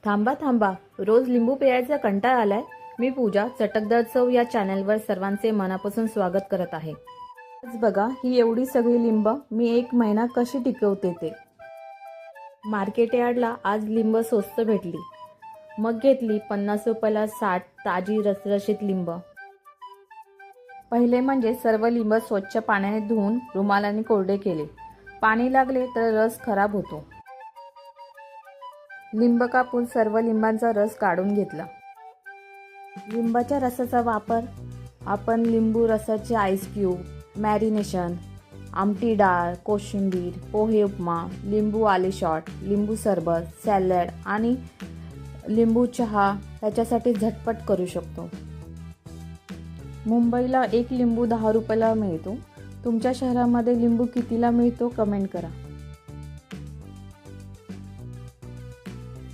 थांबा थांबा, रोज लिंबू प्यायचा कंटाळा आलाय. मी पूजा चटकदार चव या चॅनलवर सर्वांचे मनापासून स्वागत करत आहे. आज बघा ही एवढी सगळी लिंब मी 1 महिना कशी टिकवते ते. मार्केट यार्डला आज लिंब स्वस्त भेटली. मग घेतली 50 रुपयाला 60 ताजी रसरशीत लिंब. पहिले म्हणजे सर्व लिंब स्वच्छ पाण्याने धुवून रुमालाने कोरडे केले. पाणी लागले तर रस खराब होतो. लिंब कापून सर्व लिंबांचा रस काढून घेतला. लिंबाच्या रसाचा वापर आपण लिंबू रसाचे आईस क्यूब, मॅरिनेशन, आमटी डाळ, कोशिंबीर, पोहे उपमा, लिंबू आले शॉट, लिंबू सरबत, सॅलड आणि लिंबू चहा याच्यासाठी झटपट करू शकतो. मुंबईला 1 लिंबू 10 रुपयाला मिळतो. तुमच्या शहरामध्ये लिंबू कितीला मिळतो कमेंट करा.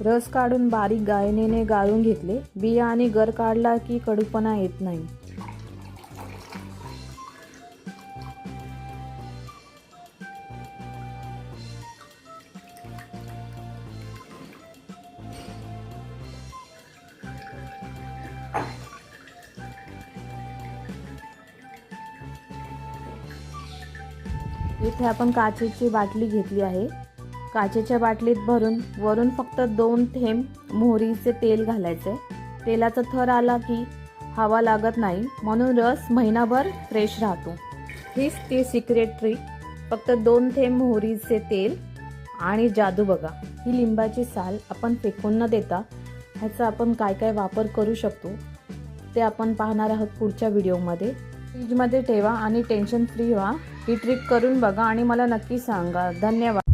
रस काढून बारीक गाळणीने गाळून घेतले. बिया आणि गर काढला की कडूपणा येत नाही. इथे आपण काचेची बाटली घेतली आहे. काचेच्या बाटलीत भरून वरून फक्त 2 थेंब मोहरीचे तेल घालायचे. तेलाचा थर आला की हवा लागत नाही, म्हणून रस महिनाभर फ्रेश राहतो. हीच ती सिक्रेट ट्रिक. फक्त 2 थेंब मोहरीचे तेल आणि जादू बघा. ही लिंबाची साल आपण फेकून न देता ह्याचा आपण काय काय वापर करू शकतो ते आपण पाहणार आहोत पुढच्या व्हिडिओमध्ये. फ्रीजमध्ये ठेवा आणि टेन्शन फ्री व्हा. ही ट्रिक करून बघा आणि मला नक्की सांगा. धन्यवाद.